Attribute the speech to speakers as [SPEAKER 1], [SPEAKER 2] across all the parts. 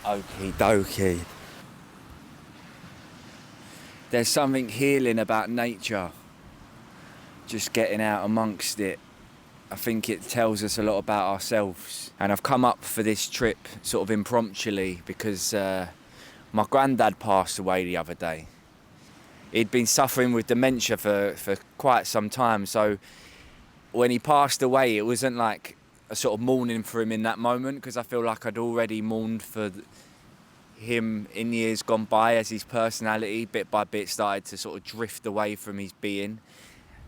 [SPEAKER 1] Okie dokie. There's something healing about nature. Just getting out amongst it. I think it tells us a lot about ourselves. And I've come up for this trip sort of impromptuly because my granddad passed away the other day. He'd been suffering with dementia for quite some time. So when he passed away, it wasn't like a sort of mourning for him in that moment, because I feel like I'd already mourned for him in years gone by, as his personality bit by bit started to sort of drift away from his being.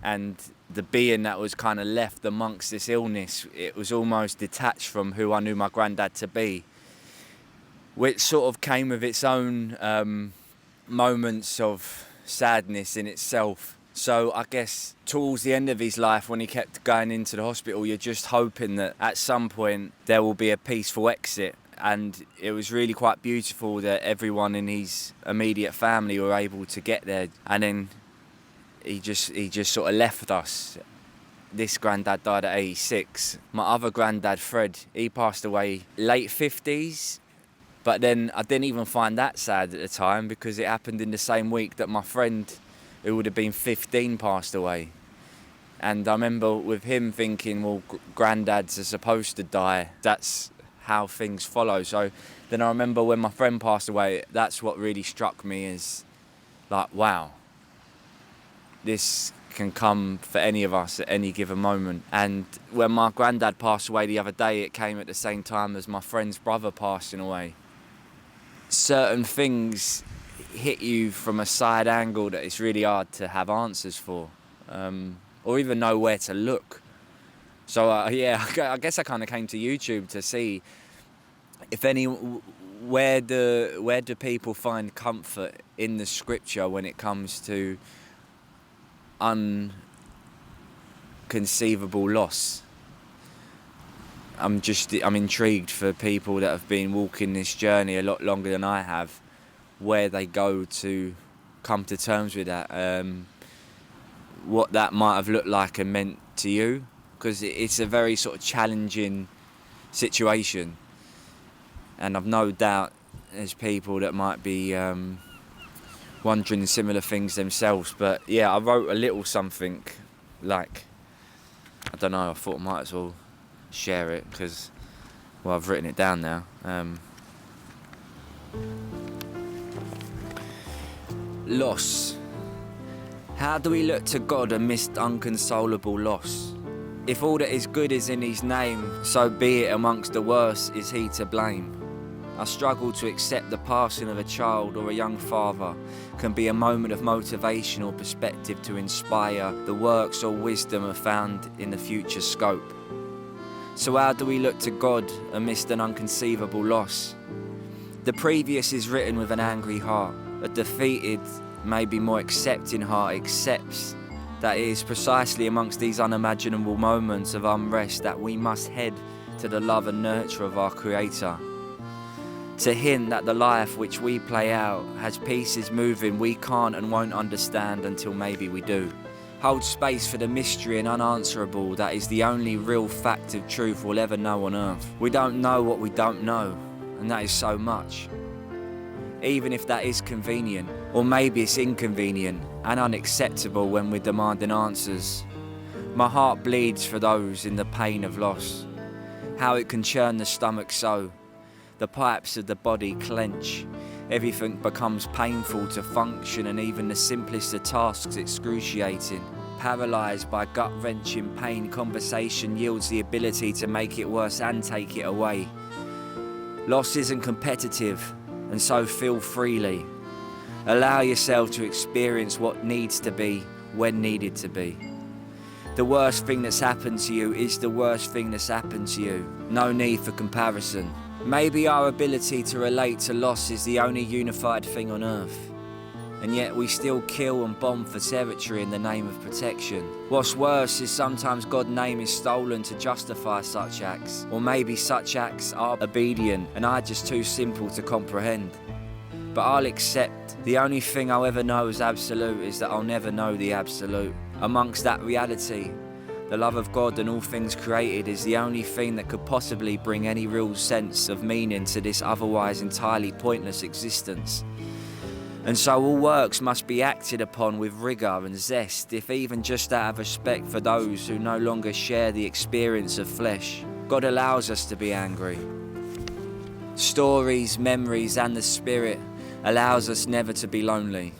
[SPEAKER 1] And the being that was kind of left amongst this illness, it was almost detached from who I knew my granddad to be, which sort of came with its own moments of sadness in itself. So I guess towards the end of his life, when he kept going into the hospital, you're just hoping that at some point there will be a peaceful exit. And it was really quite beautiful that everyone in his immediate family were able to get there. And then he just sort of left us. This granddad died at 86. My other granddad, Fred, he passed away late 50s. But then I didn't even find that sad at the time, because it happened in the same week that my friend, who would have been 15, passed away. And I remember with him thinking, well, granddads are supposed to die. That's how things follow. So then I remember when my friend passed away, that's what really struck me, as like, wow, this can come for any of us at any given moment. And when my granddad passed away the other day, it came at the same time as my friend's brother passing away. Certain things hit you from a side angle that it's really hard to have answers for, or even know where to look. So yeah, I guess I kind of came to YouTube to see if where do people find comfort in the scripture when it comes to unconceivable loss. I'm intrigued for people that have been walking this journey a lot longer than I have, where they go to come to terms with that, what that might have looked like and meant to you, because it's a very sort of challenging situation, and I've no doubt there's people that might be wondering similar things themselves. But yeah, I wrote a little something, like, I don't know, I thought I might as well share it, because, well, I've written it down now. Loss. How do we look to God amidst unconsolable loss? If all that is good is in his name, so be it amongst the worst is he to blame. I struggle to accept the passing of a child or a young father can be a moment of motivation or perspective to inspire the works or wisdom are found in the future scope. So how do we look to God amidst an unconceivable loss? The previous is written with an angry heart. A defeated, maybe more accepting heart accepts that it is precisely amongst these unimaginable moments of unrest that we must head to the love and nurture of our Creator. To hint that the life which we play out has pieces moving we can't and won't understand until maybe we do. Hold space for the mystery and unanswerable that is the only real fact of truth we'll ever know on earth. We don't know what we don't know, and that is so much. Even if that is convenient, or maybe it's inconvenient and unacceptable when we're demanding answers. My heart bleeds for those in the pain of loss. How it can churn the stomach so. The pipes of the body clench. Everything becomes painful to function, and even the simplest of tasks excruciating. Paralysed by gut-wrenching pain, conversation yields the ability to make it worse and take it away. Loss isn't competitive, and so feel freely. Allow yourself to experience what needs to be when needed to be. The worst thing that's happened to you is the worst thing that's happened to you. No need for comparison. Maybe our ability to relate to loss is the only unified thing on earth. And yet we still kill and bomb for territory in the name of protection. What's worse is sometimes God's name is stolen to justify such acts. Or maybe such acts are obedient and are just too simple to comprehend. But I'll accept the only thing I'll ever know as absolute is that I'll never know the absolute. Amongst that reality, The love of God and all things created is the only thing that could possibly bring any real sense of meaning to this otherwise entirely pointless existence. And so all works must be acted upon with rigour and zest, if even just out of respect for those who no longer share the experience of flesh. God allows us to be angry. Stories, memories and the Spirit allows us never to be lonely.